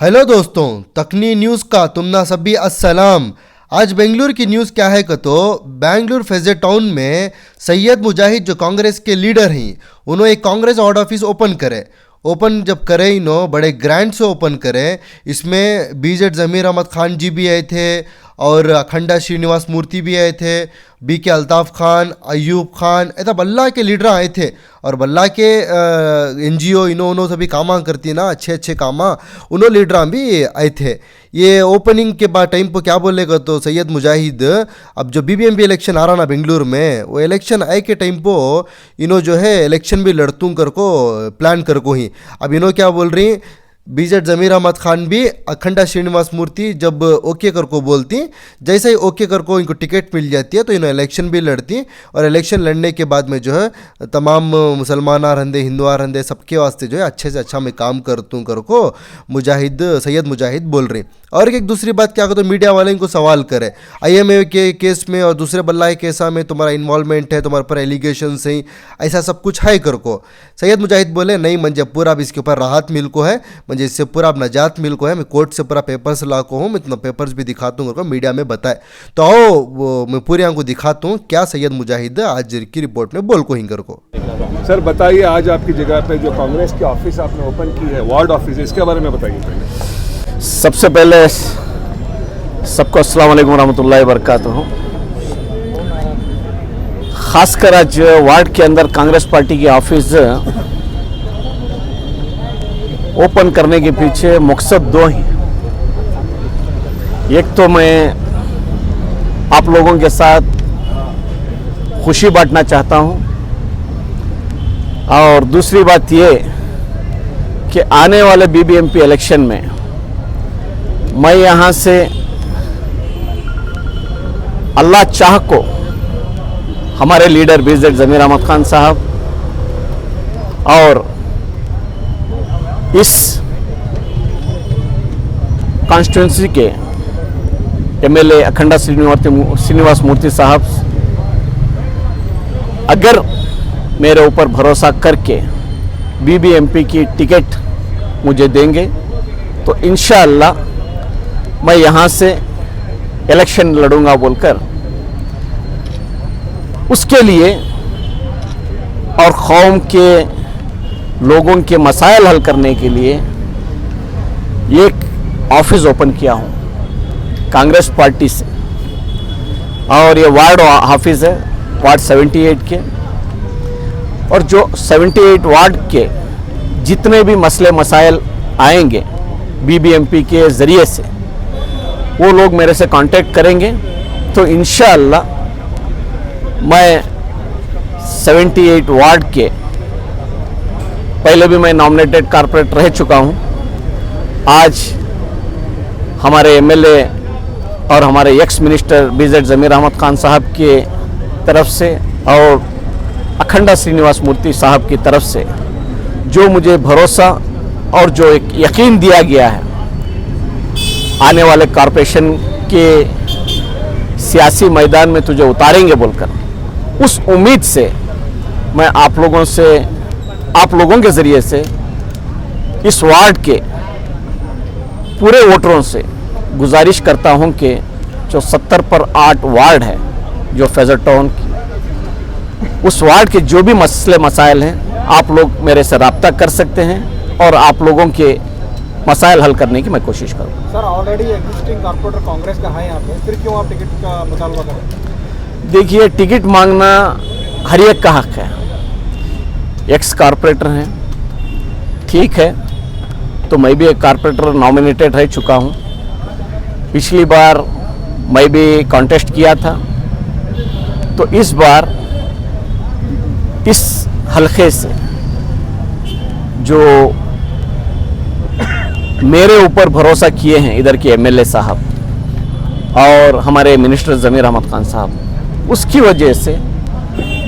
Hello दोस्तों, तकनी news का तुमना सभी अस्सलाम। आज बेंगलुरु की न्यूज़ क्या है कि तो बेंगलुरु फेजे टाउन में सैयद मुजाहिद जो कांग्रेस के लीडर हैं, उन्होंने एक कांग्रेस वार्ड ऑफिस ओपन जब करे इन्हों बड़े ग्रैंड से ओपन करे। इसमें बीजेड ज़मीर अहमद खान जी भी आए थे और अखंडा श्रीनिवास मूर्ति भी आए थे, BK अल्ताफ़ खान, अयूब खान, ऐसा बल्ला के लीडर आए थे। और बल्ला के NGO इन्होंने सभी कामा करती ना, अच्छे अच्छे कामा, उन्होंने लीडर भी आए थे। ये ओपनिंग के बाद टाइम पर क्या बोलेगा तो सैयद मुजाहिद, अब जो BBMP इलेक्शन आ रहा ना बेंगलुरु में, वो इलेक्शन आए के टाइम पर इन्हों जो है इलेक्शन भी लड़तूँ कर को प्लान कर को ही। अब इन्हों क्या बोल रही, बीजेड ज़मीर अहमद खान भी अखंडा श्रीनिवास मूर्ति जब ओके कर को बोलती, जैसे ही ओके कर को इनको टिकट मिल जाती है तो इन्होंने इलेक्शन भी लड़ती। और इलेक्शन लड़ने के बाद में जो है तमाम मुसलमान रहंदे हिंदू रहंदे सबके वास्ते जो है अच्छे से अच्छा मैं काम करतूँ कर को सैयद मुजाहिद बोल रही। और एक दूसरी बात क्या कहते, मीडिया वाले इनको सवाल करे IMA के केस में और दूसरे बल्ला के केसा में तुम्हारा इन्वॉल्वमेंट है, तुम्हारे पर एलिगेशन है, ऐसा सब कुछ है कर को। सैयद मुजाहिद बोले नहीं, मंजे पूरा अब इसके ऊपर राहत मिल को है, मुझे इससे पूरा अब नजात मिल को है, मैं कोर्ट से पूरा पेपर्स ला को हूँ, मैं इतना पेपर्स भी दिखाता हूँ मीडिया में बताए। तो आओ वो मैं पूरे आपको दिखाता हूँ क्या सैयद मुजाहिद आज की रिपोर्ट में बोल को हिंगर को। सर बताइए, आज आपकी जगह पे जो कांग्रेस की ऑफिस आपने ओपन की है, वार्ड ऑफिस, इसके बारे में बताइए पहले। सबसे पहले सबको अस्सलाम वालेकुम रहमतुल्लाहि व बरकातुहू। खासकर आज वार्ड के अंदर कांग्रेस पार्टी की ऑफिस ओपन करने के पीछे मकसद दो ही। एक तो मैं आप लोगों के साथ खुशी बांटना चाहता हूं, और दूसरी बात ये कि आने वाले BBMP इलेक्शन में मैं यहाँ से अल्लाह चाह को हमारे लीडर बीजेड ज़मीर अहमद खान साहब और इस कॉन्स्टिट्यूंसी के MLA अखंडा श्रीनिवास मूर्ति साहब अगर मेरे ऊपर भरोसा करके BBMP की टिकट मुझे देंगे तो इंशाअल्लाह मैं यहाँ से इलेक्शन लड़ूंगा बोलकर, उसके लिए और कौम के लोगों के मसाइल हल करने के लिए एक ऑफिस ओपन किया हूँ कांग्रेस पार्टी से। और ये वार्ड ऑफिस है वार्ड 78 के, और जो 78 वार्ड के जितने भी मसले मसाइल आएंगे BBMP के ज़रिए से, वो लोग मेरे से कांटेक्ट करेंगे तो इंशाअल्लाह मैं 78 वार्ड के, पहले भी मैं नॉमिनेटेड कारपोरेटर रह चुका हूँ, आज हमारे MLA और हमारे एक्स मिनिस्टर बीजेड ज़मीर अहमद खान साहब के तरफ से और अखंडा श्रीनिवास मूर्ति साहब की तरफ से जो मुझे भरोसा और जो एक यकीन दिया गया है आने वाले कॉरपोरेशन के सियासी मैदान में तुझे उतारेंगे बोलकर, उस उम्मीद से मैं आप लोगों के ज़रिए से इस वार्ड के पूरे वोटरों से गुजारिश करता हूं कि जो 70 पर 8 वार्ड है जो फेजर टाउन की, उस वार्ड के जो भी मसले मसाइल हैं आप लोग मेरे से रब्ता कर सकते हैं और आप लोगों के मसाइल हल करने की मैं कोशिश करूँ। Sir already existing corporator Congress का है यहाँ पे, फिर क्यों आप टिकट का मुतालबा करें? देखिए, टिकट मांगना हर एक का हक है। एक्स कारपोरेटर हैं, ठीक है, तो मैं भी एक कारपोरेटर नॉमिनेटेड रह चुका हूँ। पिछली बार मैं भी कॉन्टेस्ट किया था, तो इस बार इस हलके से जो मेरे ऊपर भरोसा किए हैं इधर के MLA साहब और हमारे मिनिस्टर ज़मीर अहमद खान साहब, उसकी वजह से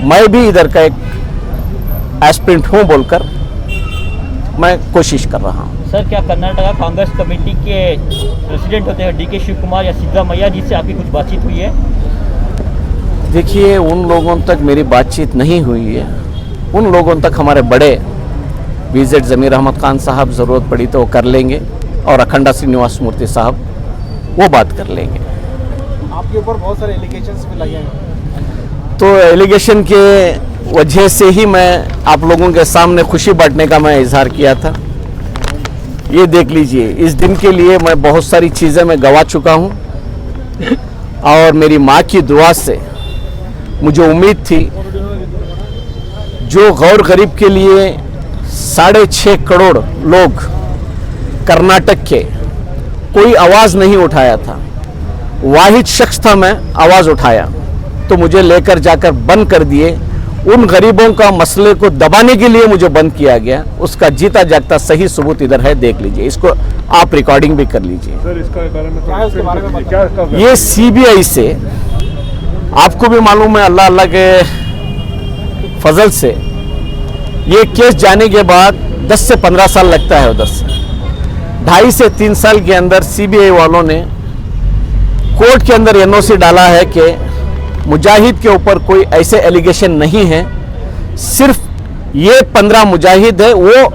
मैं भी इधर का एक एस्पिरेंट हूँ बोलकर मैं कोशिश कर रहा हूँ। सर, क्या कर्नाटका कांग्रेस कमेटी के प्रेसिडेंट होते हैं DK शिव कुमार या सिद्धरामैया जी से आपकी कुछ बातचीत हुई है? देखिए, उन लोगों तक मेरी बातचीत नहीं हुई है। उन लोगों तक हमारे बड़े बीजेड ज़मीर अहमद खान साहब ज़रूरत पड़ी तो वो कर लेंगे, और अखंडा श्रीनिवास मूर्ति साहब वो बात कर लेंगे। आपके ऊपर बहुत सारे एलिगेशंस भी लगे हैं। तो एलिगेशन के वजह से ही मैं आप लोगों के सामने खुशी बांटने का मैं इजहार किया था। ये देख लीजिए, इस दिन के लिए मैं बहुत सारी चीज़ें मैं गंवा चुका हूँ और मेरी माँ की दुआ से मुझे उम्मीद थी जो गौर गरीब के लिए 6.5 करोड़ लोग कर्नाटक के कोई आवाज़ नहीं उठाया था, वाहिद शख्स था मैं आवाज़ उठाया, तो मुझे लेकर जाकर बंद कर दिए। उन गरीबों का मसले को दबाने के लिए मुझे बंद किया गया, उसका जीता जागता सही सबूत इधर है, देख लीजिए, इसको आप रिकॉर्डिंग भी कर लीजिए। सर इसका बारे में क्या है उसके बारे में क्या इसका ये सीबीआई से, आपको भी मालूम है अल्लाह अल्लाह के फजल से, ये केस जाने के बाद 10 से 15 साल लगता है, उधर से 2.5 से 3 साल के अंदर सीबीआई वालों ने कोर्ट के अंदर एनओसी डाला है कि मुजाहिद के ऊपर कोई ऐसे एलिगेशन नहीं है, सिर्फ ये 15 मुजाहिद है वो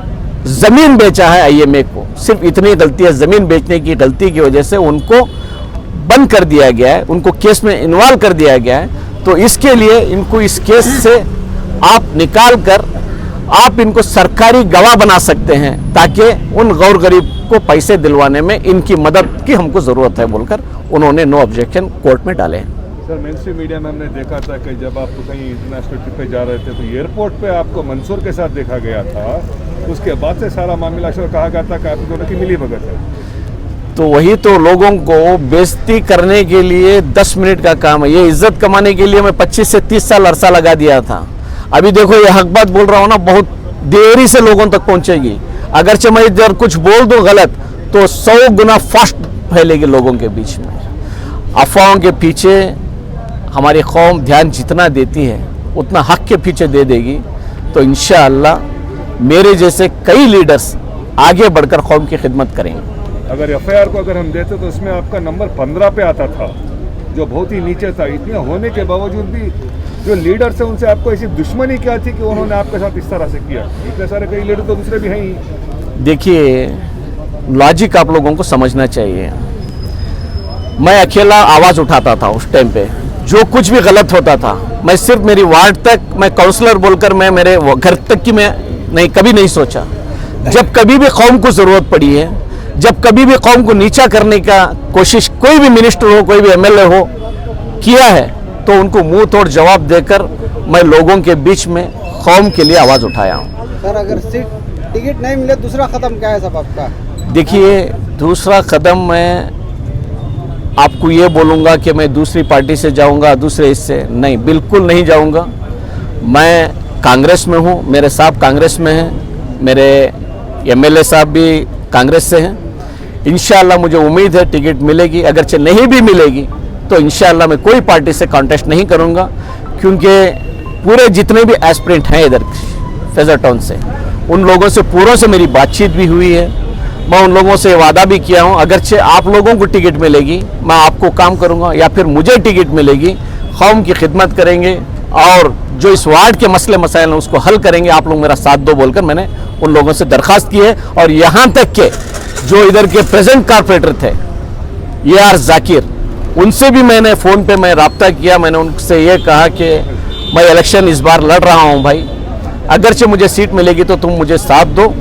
ज़मीन बेचा है आईएमए को, सिर्फ इतनी गलती है, ज़मीन बेचने की गलती की वजह से उनको बंद कर दिया गया है, उनको केस में इन्वॉल्व कर दिया गया है। तो इसके लिए इनको इस केस से आप निकाल कर आप इनको सरकारी गवाह बना सकते हैं, ताकि उन गौर गरीब को पैसे दिलवाने में इनकी मदद की हमको ज़रूरत है बोलकर उन्होंने नो ऑब्जेक्शन कोर्ट में डाले। सर मेन स्ट्रीम मीडिया में हमने देखा था कि जब आप कहीं इंटरनेशनल ट्रिप पे जा रहे थे तो एयरपोर्ट पे आपको मंसूर के साथ देखा गया था, उसके बाद से सारा मामला कहा गया था कि आप दोनों की मिली भगत है। तो वही तो लोगों को बेइज्जती करने के लिए 10 मिनट का काम है, ये इज्जत कमाने के लिए मैं 25 से 30 साल अरसा लगा दिया था। अभी देखो ये हक बात बोल रहा हूँ ना, बहुत देरी से लोगों तक पहुँचेगी, अगरचे मैं इधर कुछ बोल दूँ गलत तो 100 गुना फास्ट फैलेगी लोगों के बीच में। अफवाहों के पीछे हमारी कौम ध्यान जितना देती है उतना हक के पीछे दे देगी, तो इंशाअल्लाह मेरे जैसे कई लीडर्स आगे बढ़कर कौम की खिदमत करेंगे। अगर एफआईआर को अगर हम देते तो उसमें आपका नंबर 15 पे आता था, जो बहुत ही नीचे था। इतना होने के बावजूद भी जो लीडर्स है उनसे आपको ऐसी दुश्मनी क्या थी कि उन्होंने आपके साथ इस तरह से किया? इतने सारे कई लीडर तो दूसरे भी हैं ही। देखिए, लॉजिक आप लोगों को समझना चाहिए। मैं अकेला आवाज़ उठाता था उस टाइम पे, जो कुछ भी गलत होता था मैं सिर्फ मेरी वार्ड तक, मैं काउंसलर बोलकर मैं मेरे घर तक की मैं नहीं कभी नहीं सोचा। जब कभी भी कौम को ज़रूरत पड़ी है, जब कभी भी कौम को नीचा करने का कोशिश कोई भी मिनिस्टर हो, कोई भी एमएलए हो किया है, तो उनको मुंह तोड़ जवाब देकर मैं लोगों के बीच में कौम के लिए आवाज़ उठाया हूँ। सर अगर सीट टिकट नहीं मिले दूसरा कदम क्या है सब आपका? देखिए, दूसरा कदम मैं आपको ये बोलूँगा कि मैं दूसरी पार्टी से जाऊँगा, दूसरे इससे नहीं, बिल्कुल नहीं जाऊँगा। मैं कांग्रेस में हूँ, मेरे साहब कांग्रेस में हैं, मेरे एमएलए साहब भी कांग्रेस से हैं। इंशाअल्लाह मुझे उम्मीद है टिकट मिलेगी, अगरचे नहीं भी मिलेगी तो इंशाअल्लाह मैं कोई पार्टी से कॉन्टेस्ट नहीं करूँगा, क्योंकि पूरे जितने भी एस्पिरेंट हैं इधर फेजर टाउन से, उन लोगों से पूरों से मेरी बातचीत भी हुई है। मैं उन लोगों से वादा भी किया हूँ, अगरचे आप लोगों को टिकट मिलेगी मैं आपको काम करूँगा, या फिर मुझे टिकट मिलेगी कौम की खिदमत करेंगे और जो इस वार्ड के मसले मसाइल हैं उसको हल करेंगे, आप लोग मेरा साथ दो बोलकर मैंने उन लोगों से दरख्वास्त की है। और यहाँ तक के जो इधर के प्रेजेंट कारपोरेटर थे AR जाकिर, उनसे भी मैंने फ़ोन पे मैं रब्ता किया। मैंने उनसे ये कहा कि मैं इलेक्शन इस बार लड़ रहा हूँ भाई, अगरचे मुझे सीट मिलेगी तो तुम मुझे साथ दो,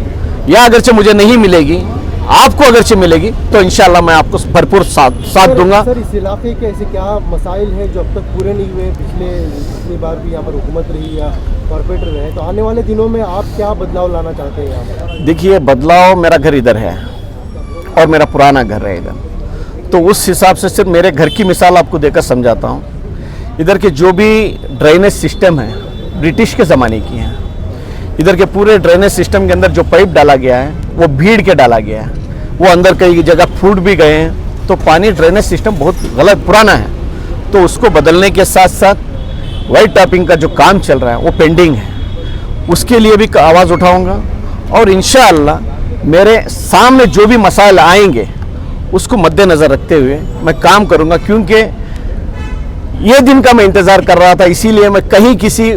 या अगरचे मुझे नहीं मिलेगी, आपको अगरचे मिलेगी तो इंशाल्लाह मैं आपको भरपूर साथ दूंगा। सर इस इलाके के ऐसे क्या मसाइल हैं जो अब तक पूरे नहीं हुए? पिछली बार भी यहाँ पर हुकूमत रही या कॉर्पोरेटर रहे, तो आने वाले दिनों में आप क्या बदलाव लाना चाहते हैं यहाँ पर? देखिए, बदलाव, मेरा घर इधर है और मेरा पुराना घर है इधर, तो उस हिसाब से सिर्फ मेरे घर की मिसाल आपको देकर समझाता हूँ। इधर के जो भी ड्रेनेज सिस्टम है ब्रिटिश के ज़माने की है। इधर के पूरे ड्रेनेज सिस्टम के अंदर जो पाइप डाला गया है वो भीड़ के डाला गया है, वो अंदर कई जगह फूट भी गए हैं, तो पानी ड्रेनेज सिस्टम बहुत गलत पुराना है, तो उसको बदलने के साथ साथ वाइट टॉपिंग का जो काम चल रहा है वो पेंडिंग है, उसके लिए भी आवाज़ उठाऊंगा। और इंशाअल्लाह मेरे सामने जो भी मसाइल आएंगे उसको मद्देनज़र रखते हुए मैं काम करूंगा, क्योंकि ये दिन का मैं इंतज़ार कर रहा था। इसीलिए मैं कहीं किसी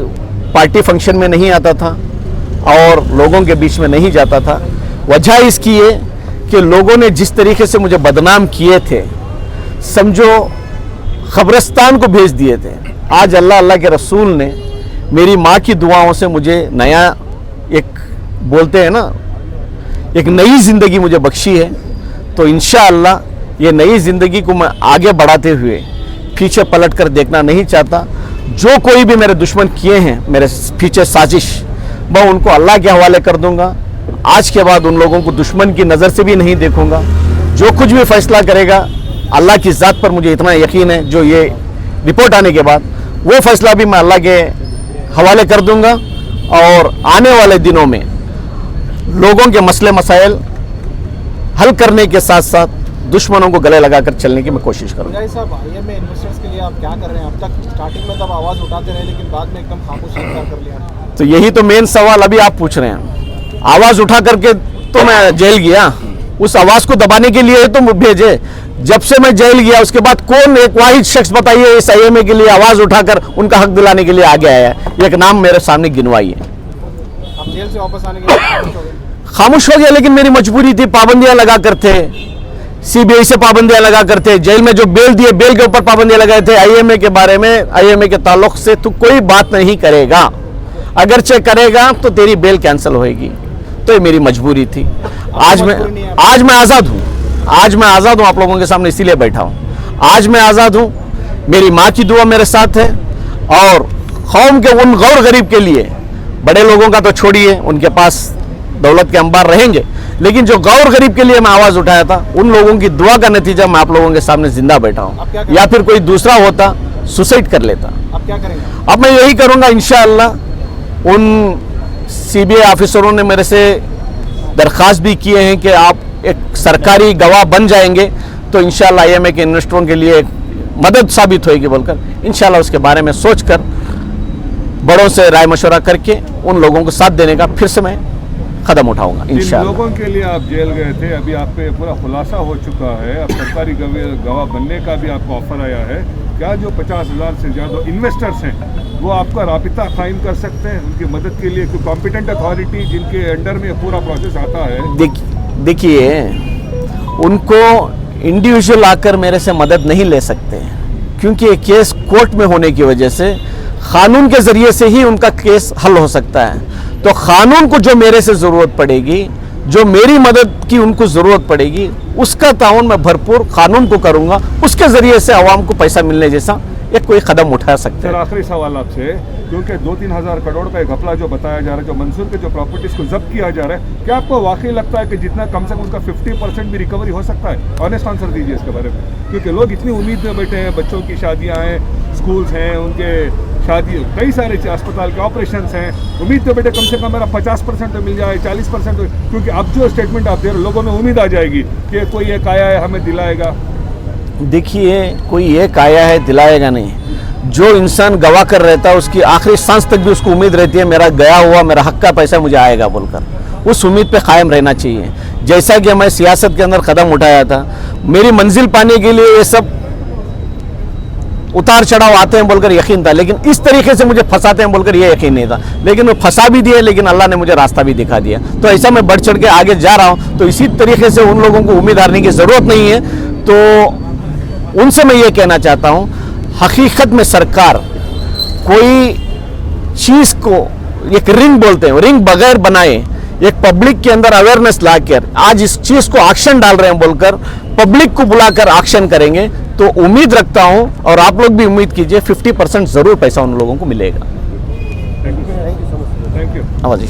पार्टी फंक्शन में नहीं आता था और लोगों के बीच में नहीं जाता था। वजह इसकी है कि लोगों ने जिस तरीके से मुझे बदनाम किए थे, समझो खबरस्तान को भेज दिए थे, आज अल्लाह अल्लाह के रसूल ने मेरी माँ की दुआओं से मुझे नया एक बोलते हैं ना, एक नई ज़िंदगी मुझे बख्शी है। तो इंशाअल्लाह ये नई ज़िंदगी को मैं आगे बढ़ाते हुए पीछे पलट कर देखना नहीं चाहता। जो कोई भी मेरे दुश्मन किए हैं मेरे पीछे साजिश, मैं उनको अल्लाह के हवाले कर दूंगा। आज के बाद उन लोगों को दुश्मन की नज़र से भी नहीं देखूंगा। जो कुछ भी फैसला करेगा अल्लाह की ज़ात पर मुझे इतना यकीन है, जो ये रिपोर्ट आने के बाद वो फैसला भी मैं अल्लाह के हवाले कर दूंगा। और आने वाले दिनों में लोगों के मसले मसाइल हल करने के साथ साथ दुश्मनों को गले लगाकर चलने की मैं कोशिश करूंगा। मुजाहिद साहब, IM में इन्वेस्टर्स के लिए आप क्या कर रहे हैं? अब तक स्टार्टिंग में तब आवाज़ उठाते रहे, लेकिन बाद में एकदम खामोश इख्तियार कर लिया। तो यही तो मेन सवाल अभी आप पूछ रहे हैं। आवाज़ उठा करके तो मैं जेल गया, उस आवाज़ को दबाने के लिए तो भेजे। जब से मैं जेल गया उसके बाद कौन एक वाहिद शख्स बताइए इस IMA के लिए आवाज़ उठाकर उनका हक दिलाने के लिए आगे आया है? एक नाम मेरे सामने गिनवाइए। आप जेल से वापस आने के लिए खामोश हो गए? खामोश हो गया, लेकिन मेरी मजबूरी थी। पाबंदियां लगा करते, CBI से पाबंदियां लगा करते, जेल में जो बेल दिए बेल के ऊपर पाबंदियां लगाए थे। IMA के बारे में, IMA के ताल्लुक से तो कोई बात नहीं करेगा, अगरचे करेगा तो तेरी बेल कैंसिल होएगी। तो ये मेरी मजबूरी थी। आज मैं आज़ाद हूँ, आज मैं आज़ाद हूँ, आप लोगों के सामने इसीलिए बैठा हूँ। आज मैं आज़ाद हूँ, मेरी माँ की दुआ मेरे साथ है। और कौम के उन गौर गरीब के लिए, बड़े लोगों का तो छोड़िए, उनके पास दौलत के अंबार रहेंगे, लेकिन जो गौर गरीब के लिए मैं आवाज़ उठाया था, उन लोगों की दुआ का नतीजा मैं आप लोगों के सामने जिंदा बैठा हूँ। या फिर कोई दूसरा होता सुसाइड कर लेता। अब क्या करेंगे? अब मैं यही करूँगा इंशाअल्लाह। उन CBI ऑफिसरों ने मेरे से दरख्वास्त भी किए हैं कि आप एक सरकारी गवाह बन जाएंगे तो इंशाअल्लाह IMA के इन्वेस्टरों के लिए मदद साबित होगी बोलकर, इंशाअल्लाह उसके बारे में सोचकर बड़ों से राय मशवरा करके उन लोगों को साथ देने का फिर से मैं कदम उठाऊंगा जिन इंशाअल्लाह। लोगों के लिए आप जेल गए थे, अभी आप पे पूरा खुलासा हो चुका है, अब सरकारी गवाह बनने का भी आपको ऑफर आया है। क्या जो 50,000 से ज़्यादा इन्वेस्टर्स हैं वो आपका राबिता कायम कर सकते हैं उनकी मदद के लिए? कोई कॉम्पिटेंट अथॉरिटी जिनके अंडर में पूरा प्रोसेस आता है? देखिए, उनको इंडिविजुअल आकर मेरे से मदद नहीं ले सकते, क्योंकि ये केस कोर्ट में होने की वजह से कानून के ज़रिए से ही उनका केस हल हो सकता है। तो कानून को जो मेरे से ज़रूरत पड़ेगी, जो मेरी मदद की उनको ज़रूरत पड़ेगी, उसका ताउन मैं भरपूर कानून को करूँगा। उसके ज़रिए से आवाम को पैसा मिलने जैसा एक कोई कदम उठा सकते सर, हैं। आखिरी सवाल आपसे, क्योंकि 2-3 हज़ार करोड़ का एक घपला जो बताया जा रहा है, जो मंसूर के जो प्रॉपर्टीज़ को जब्त किया जा रहा है, क्या आपको वाकई लगता है कि जितना कम से कम उनका 50% भी रिकवरी हो सकता है? ऑनेस्ट आंसर दीजिए इसके बारे में, क्योंकि लोग इतनी उम्मीद में बैठे हैं। बच्चों की शादियाँ हैं, स्कूल्स हैं, उनके शादी, कई सारे अस्पताल के ऑपरेशन हैं, उम्मीद तो बेटे कम से कम मेरा 50% तो मिल जाए, 40% तो, क्योंकि अब जो स्टेटमेंट आप दे रहे हो लोगों में उम्मीद आ जाएगी कि कोई एक आया है हमें दिलाएगा। देखिए, कोई एक आया है दिलाएगा नहीं। जो इंसान गवाह कर रहता है उसकी आखिरी सांस तक भी उसको उम्मीद रहती है मेरा गया हुआ, मेरा हक का पैसा मुझे आएगा बोलकर। उस उम्मीद पे कायम रहना चाहिए। जैसा कि मैं सियासत के अंदर कदम उठाया था, मेरी मंजिल पाने के लिए ये सब उतार चढ़ाव आते हैं बोलकर यकीन था, लेकिन इस तरीके से मुझे फंसाते हैं बोलकर ये यकीन नहीं था। लेकिन वो फंसा भी दिए, लेकिन अल्लाह ने मुझे रास्ता भी दिखा दिया। तो ऐसा मैं बढ़ चढ़ के आगे जा रहा हूँ। तो इसी तरीके से उन लोगों को उम्मीद हारने की ज़रूरत नहीं है। तो उनसे मैं ये कहना चाहता हूँ, हकीकत में सरकार कोई चीज़ को, एक रिंग बोलते हैं, रिंग बगैर बनाए एक पब्लिक के अंदर अवेयरनेस लाकर आज इस चीज़ को एक्शन डाल रहे हैं बोलकर पब्लिक को बुलाकर एक्शन करेंगे तो उम्मीद रखता हूं, और आप लोग भी उम्मीद कीजिए 50% ज़रूर पैसा उन लोगों को मिलेगा। Thank you. आवाज़